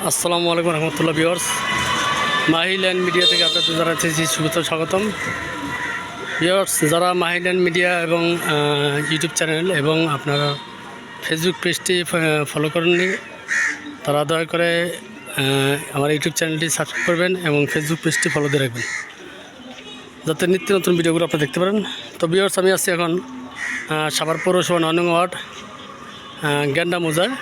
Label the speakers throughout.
Speaker 1: আসসালামু আলাইকুম রহমতুল্লাহ viewers, মাহিল্যান্ড media থেকে আপনাদের জানাচ্ছি শুভেচ্ছা স্বাগতম। ভিউয়ার্স, যারা মাহিল্যান্ড মিডিয়া এবং ইউটিউব চ্যানেল এবং আপনারা ফেসবুক পেজটি ফলো করেননি, তারা দয়া করে আমার ইউটিউব চ্যানেলটি সাবস্ক্রাইব করবেন এবং ফেসবুক পেজটি ফলো দিয়ে রাখবেন, যাতে নিত্য নতুন ভিডিওগুলো আপনারা দেখতে পারেন। তো ভিউয়ার্স, আমি আসছি এখন সাভার পৌরসভা ৯ নং ওয়ার্ড গেন্ডা মোজায়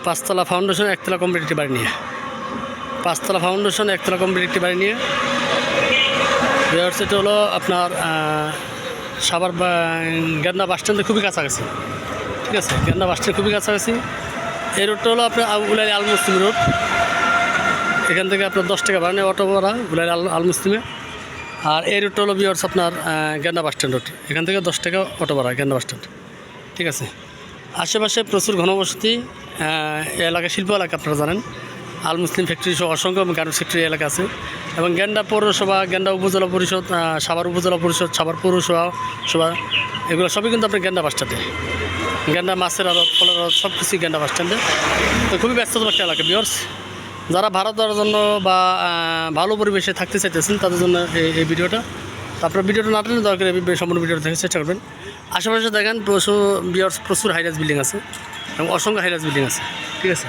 Speaker 1: পাঁচতলা ফাউন্ডেশন একতলা কমপ্লিট একটি বাড়ি নিয়ে, পাঁচতলা ফাউন্ডেশন একতলা কমপ্লিট একটি বাড়ি নিয়ে। ভিউয়ার্স, এটা হলো আপনার সাভার গেন্ডা বাস স্ট্যান্ডের খুবই কাছাকাছি, ঠিক আছে? গেন্ডা বাস স্ট্যান্ডের খুবই কাছাকাছি। এই রোডটা হলো আপনার উলাইল আল মুসলিম রোড। এখান থেকে আপনার 10 টাকা ভাড়া নেয় অটো ভাড়া উলাইল আল মুসলিমে। আর এই রোডটা হলো ভিউয়ার্স আপনার গেন্ডা বাস স্ট্যান্ড রোড। এখান থেকে 10 টাকা অটো ভাড়া গেন্ডা বাস স্ট্যান্ড, ঠিক আছে? আশেপাশে প্রচুর ঘনবসতি এলাকা, শিল্প এলাকা, আপনারা জানেন। আল মুসলিম ফ্যাক্টরি সহ অসংখ্য গার্মেন্টস ফ্যাক্টরি এলাকা আছে। এবং গেন্ডা পৌরসভা, গেন্ডা উপজেলা পরিষদ, সাভার উপজেলা পরিষদ, সাভার পৌরসভা এগুলো সবই কিন্তু আপনার গেন্ডা বাস স্ট্যান্ডে। গেন্ডা মাছের আড়ত, ফলের আড়ত সব কিছুই গেন্ডা বাস স্ট্যান্ডে। তো খুবই ব্যস্ততম একটা এলাকা ভিউয়ার্স। যারা ভাড়া দেওয়ার জন্য বা ভালো পরিবেশে থাকতে চাইতেছেন তাদের জন্য এই ভিডিওটা। তো আপনার ভিডিওটা না টানে দয়া করে সম্পূর্ণ ভিডিওটা দেখার চেষ্টা করবেন। আশেপাশে দেখেন প্রচুর হাইরাইজ বিল্ডিং আছে এবং অসংখ্য হাইরাইজ বিল্ডিং আছে, ঠিক আছে?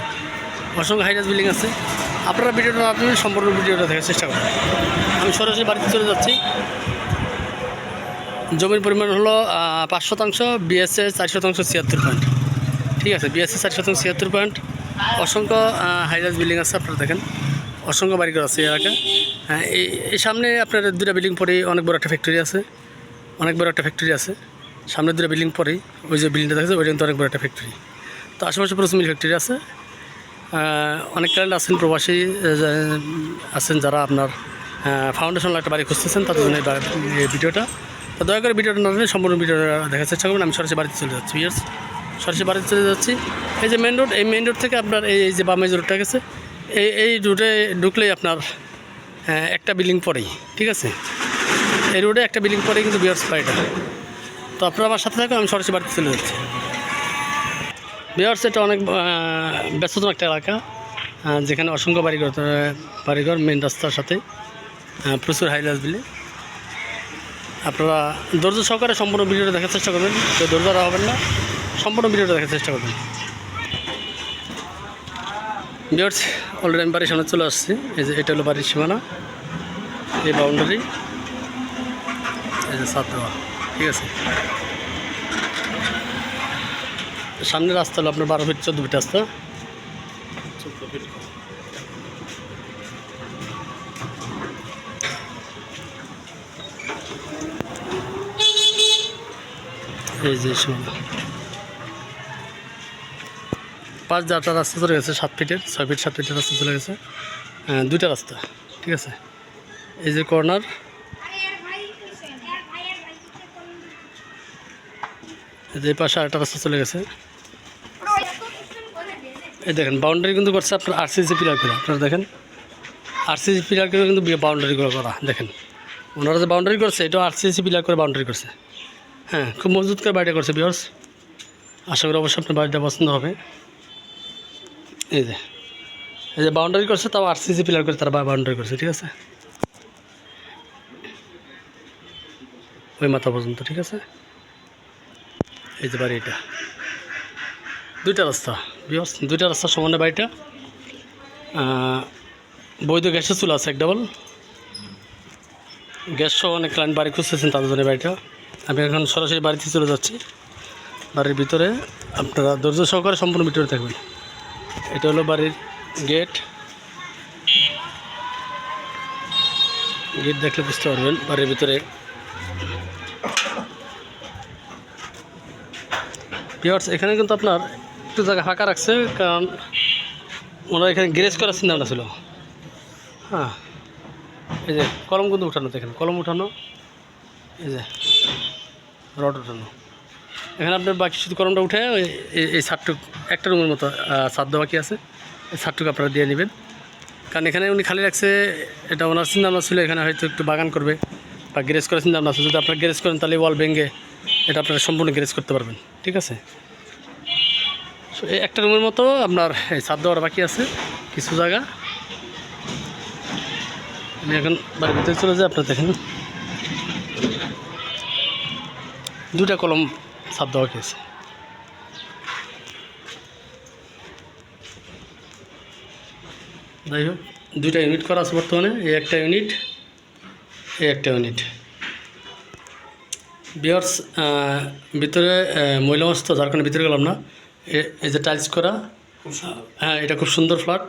Speaker 1: অসংখ্য হাইরাইজ বিল্ডিং আছে। আপনারা ভিডিওটা না টানে সম্পূর্ণ ভিডিওটা দেখার চেষ্টা করবেন। আমি সরাসরি বাড়িতে চলে যাচ্ছি। জমির পরিমাণ হলো 5%, বিএসএ 4% 76 পয়েন্ট, ঠিক আছে? BSA 4% 76 point. অসংখ্য হাইরাইজ বিল্ডিং আছে, আপনারা দেখেন অসংখ্য বাড়িঘর আছে এই এলাকায়। এই সামনে আপনার 2টা বিল্ডিং পরেই অনেক বড় একটা ফ্যাক্টরি আছে, অনেক বড় একটা ফ্যাক্টরি আছে। সামনে 2টা বিল্ডিং পরেই ওই যে বিল্ডিংটা দেখছে ওইটা কিন্তু অনেক বড় একটা ফ্যাক্টরি। তো আশেপাশে প্রচুর মিল ফ্যাক্টরি আছে। অনেক ক্লায়েন্ট আছেন, প্রবাসী আছেন, যারা আপনার ফাউন্ডেশন একটা বাড়ি খুঁজতেছেন তাদের জন্য এই ভিডিওটা। তো দয়া করে ভিডিওটা না নিয়ে সম্পূর্ণ ভিডিওটা দেখার চেষ্টা করবেন। আমি সরাসরি বাড়িতে চলে যাচ্ছি ভিউয়ার্স, সরাসরি বাড়িতে চলে যাচ্ছি। এই যে মেন রোড, এই মেন রোড থেকে আপনার এই যে বামে যে রোডটা গেছে, এই রোডে ঢুকলেই আপনার একটা বিল্ডিং পরেই, ঠিক আছে? এই রোডে একটা বিল্ডিং পরেই কিন্তু ভিউয়ার্স বাড়িটা। তো আপনারা আমার সাথে থাকুন, আমি সরাসরি বাড়িতে চলে যাচ্ছি। ভিউয়ার্স, এটা অনেক ব্যস্ততম একটা এলাকা, যেখানে অসংখ্য বাড়িঘর মেন রাস্তার সাথে প্রচুর হাইরাইজ বিল্ডিং। আপনারা ধৈর্য সহকারে সম্পূর্ণ ভিডিওটা দেখার চেষ্টা করবেন। কেউ ধৈর্য ধরা হবেন না, সম্পূর্ণ ভিডিওটা দেখার চেষ্টা করবেন। ভিউয়ার্স, অলরেডি আমি বাড়ির সামনে চলে আসছি। এই যে এটা হলো বাড়ির সীমানা, এই বাউন্ডারি, এই যে ছাদ দেওয়া, ঠিক আছে? সামনে রাস্তা হলো আপনার 12 ফিট 14 ফিট রাস্তা। এই যে 5-4টা রাস্তা চলে গেছে, 7 ফিটের 6 ফিট 7 ফিটের রাস্তা চলে গেছে। 2টা রাস্তা, ঠিক আছে? এই যে কর্নার, এই যে পাশে আরেকটা রাস্তা চলে গেছে। এই দেখেন বাউন্ডারি কিন্তু করছে আপনার আরসিসি পিলার করে। আপনারা দেখেন আরসিসি পিলার করে কিন্তু বাউন্ডারিগুলো করা। দেখেন ওনারা যে বাউন্ডারি করছে এটা আরসিসি পিলার করে বাউন্ডারি করছে। হ্যাঁ, খুব মজবুত করে বাড়িটা করছে ভিউয়ার্স। আশা করি অবশ্যই আপনার বাড়িটা পছন্দ হবে। এই যে বাউন্ডারি করছে, তাও আরসিসি পিলার করে তারা বাউন্ডারি করছে, ঠিক আছে? ওই মাথা পর্যন্ত, ঠিক আছে? এই যে বাড়ি, এটা 2টা রাস্তা ভিউয়ার্স, 2টা রাস্তার সমানে বাড়িটা। বৈধ গ্যাসের চুলা আছে 1 ডাবল গ্যাস সহ। অনেক ক্লায়েন্ট বাড়ি খুঁজতেছেন তাদের জন্য বাড়িটা। আমি এখন সরাসরি বাড়িতে চলে যাচ্ছি। বাড়ির ভিতরে আপনারা ধৈর্য সহকারে সম্পূর্ণ ভিতরে থাকবেন। এটা হলো বাড়ির গেট দেখলে বুঝতে পারবেন বাড়ির ভিতরে। ভিউয়ার্স, এখানে কিন্তু আপনার একটু জায়গা ফাঁকা রাখছে, কারণ ওনারা এখানে গ্যারেজ করার চিন্তা ভাবনা ছিল। হ্যাঁ, এই যে কলম কিন্তু উঠানো, দেখেন কলম উঠানো, এই যে রড উঠানো। এখানে আপনার বাকি শুধু কলমটা উঠে এই ছাদটুক একটা রুমের মতো ছাদ দেওয়া বাকি আছে, এই ছাদটুকু আপনারা দিয়ে নেবেন। কারণ এখানে উনি খালি রাখছে, এটা ওনার চিন্তা ভাবনা ছিল এখানে হয়তো একটু বাগান করবে বা গ্যারেজ করার চিন্তা ভাবনা আছে। যদি আপনারা গ্যারেজ করেন তাহলে ওয়াল ভেঙে এটা আপনারা সম্পূর্ণ গ্যারেজ করতে পারবেন, ঠিক আছে? এই একটা রুমের মতো আপনার এই ছাদ দেওয়ার বাকি আছে কিছু জায়গা। আমি এখন বাড়ির ভিতরে চলে যাই, আপনার দেখেন 2টা কলম ছাদ দেওয়া বাকি আছে। যাই হোক 2টা ইউনিট করা আছে বর্তমানে, এই একটা ইউনিট, এই একটা ইউনিট। ভিউয়ার্স ভিতরে মহিলা অবস্থা, যার কারণে ভিতরে গেলাম না। এই যে টাইলস করা, হ্যাঁ এটা খুব সুন্দর ফ্ল্যাট,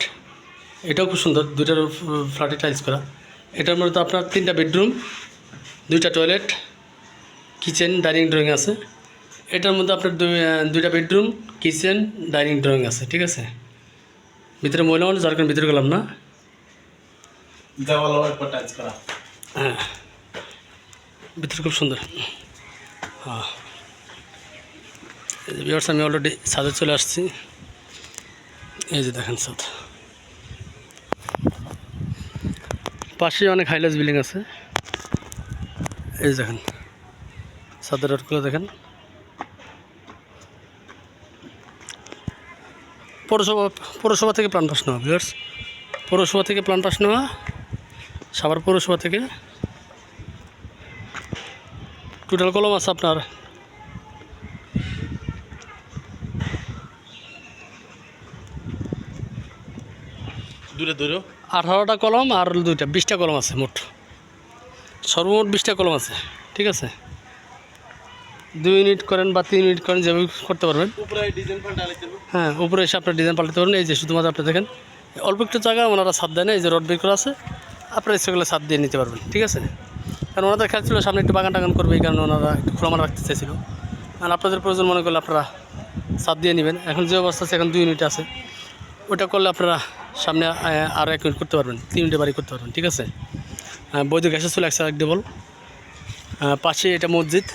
Speaker 1: এটাও খুব সুন্দর, 2টার ফ্ল্যাটে টাইলস করা। এটার মধ্যে আপনার 3টা বেডরুম, 2টা টয়লেট, কিচেন, ডাইনিং ড্রয়িং আছে। এটার মধ্যে আপনার 2টা বেডরুম, কিচেন, ডাইনিং ড্রয়িং আছে, ঠিক আছে। ভিতরে মহিলা মানুষ, যার কারণে ভিতরে গেলাম না। হ্যাঁ ভিতরে খুব সুন্দর। হ্যাঁ ভিউয়ার্স আমি অলরেডি ছাদে চলে আসছি, এই যে দেখেন ছাদ। পাশে অনেক হাইলাইট বিল্ডিং আছে, এই যে দেখেন ছাদের রোডগুলো দেখেন। পৌরসভা থেকে প্ল্যান পাস নেওয়া ভিউয়ার্স, পৌরসভা থেকে প্ল্যান পাস নেওয়া, সাভার পৌরসভা থেকে। টোটাল কলম আছে আপনার 18টা কলম আর 2টা 20টা কলম আছে মোট, সর্বমোট 20টা কলম আছে, ঠিক আছে। 2 ইউনিট করেন বা 3 ইউনিট করেন, যেভাবে করতে পারবেন। হ্যাঁ উপরে এসে আপনার ডিজাইন পাল্টাতে পারবেন। এই যে শুধুমাত্র আপনি দেখেন অল্প একটু জায়গা ওনারা ছাদ দেয় না, এই যে রড বের করা আছে, আপনারা ইচ্ছেগুলো ছাদ দিয়ে নিতে পারবেন, ঠিক আছে। কারণ ওনাদের খেয়াল ছিল সামনে একটু বাগান টাগান করবে, এই কারণে ওনারা একটু খোলামালা রাখতে চাইছিল। আর আপনাদের প্রয়োজন মনে করলে আপনারা ছাদ দিয়ে নেবেন। এখন যে অবস্থা আছে, এখন 2 ইউনিট আছে, ওটা করলে আপনারা সামনে আরও 1 ইউনিট করতে পারবেন, 3 ইউনিটে বাড়ি করতে পারবেন, ঠিক আছে। বৈধ গ্যাসের চলে আসছে এক ডবল। পাশে এটা মসজিদ,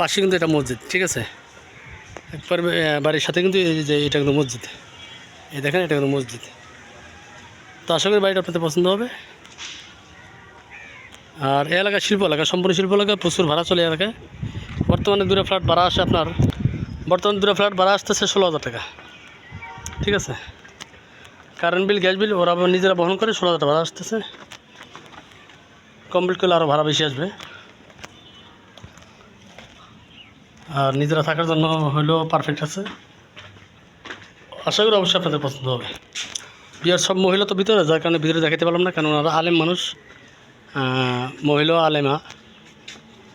Speaker 1: পাশে কিন্তু এটা মসজিদ, ঠিক আছে। একবার বাড়ির সাথে কিন্তু এই যে এটা কিন্তু মসজিদ, এই দেখেন এটা কিন্তু মসজিদ। তো আশা করি বাড়িটা আপনাদের পছন্দ হবে। আর এই এলাকা শিল্প এলাকা, সম্পূর্ণ শিল্প এলাকা, প্রচুর ভাড়া চলে এলাকায়। বর্তমানে 2টা ফ্ল্যাট ভাড়া আসে আপনার, বর্তমানে 2টা ফ্ল্যাট ভাড়া আসতেছে 16,000 টাকা, ঠিক আছে। কারেন্ট বিল, গ্যাস বিল ওরা আবার নিজেরা বহন করে 16,000 টাকা ভাড়া আসতেছে। কমপ্লিট করলে আরও ভাড়া বেশি আসবে। আর নিজেরা থাকার জন্য হলেও পারফেক্ট আছে। আশা করি অবশ্যই আপনাদের পছন্দ হবে। বিয়ার সব মহিলা তো ভিতরে, যার কারণে ভিতরে দেখাতে পারলাম না, কারণ ওনারা আলেম মানুষ, মহিলা আলেমা,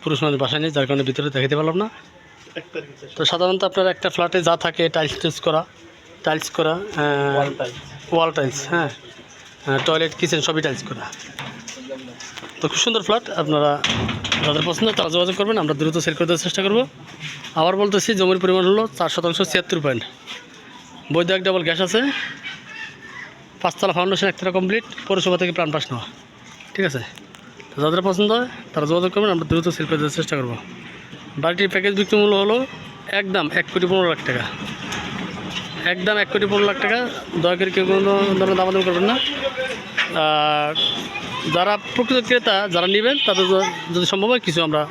Speaker 1: পুরুষ মানুষ বাসায় নেই, যার কারণে ভিতরে দেখাতে পারলাম না। তো সাধারণত আপনার একটা ফ্ল্যাটে যা থাকে টাইলস করা, ওয়াল টাইলস, হ্যাঁ টয়লেট, কিচেন সবই টাইলস করা। তো খুব সুন্দর ফ্ল্যাট, আপনারা যাদের পছন্দ তারা যোগাযোগ করবেন, আমরা দ্রুত সেল করে দেওয়ার চেষ্টা করব। আবার বলতেছি জমির পরিমাণ হলো 4% 76 পয়েন্ট, বৈধ 1 ডবল গ্যাস আছে, 5তলা ফাউন্ডেশন 1তলা কমপ্লিট, পৌরসভা থেকে প্ল্যান পাস নেওয়া, ঠিক আছে। তো যাদের পছন্দ হয় তারা যোগাযোগ করবেন, আমরা দ্রুত সেল করে দেওয়ার চেষ্টা করব। বাড়িটির প্যাকেজ বিক্রি মূল্য হলো একদম 1,15,00,000 টাকা, একদম 1,15,00,000 টাকা। দয়া করে কেউ কোনো ধরনের দামাদামি করবেন না। আর যারা প্রকৃত ক্রেতা যারা নেবেন তাদের যদি সম্ভব হয় কিছু আমরা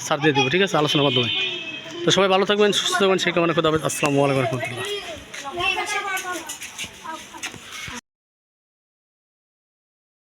Speaker 1: ছাড় দিয়ে দেবো, ঠিক আছে, আলোচনার মাধ্যমে। তো সবাই ভালো থাকবেন, সুস্থ থাকবেন, সেই কামনা করতে হবে। আসসালামু আলাইকুম রহমতুল্লাহ।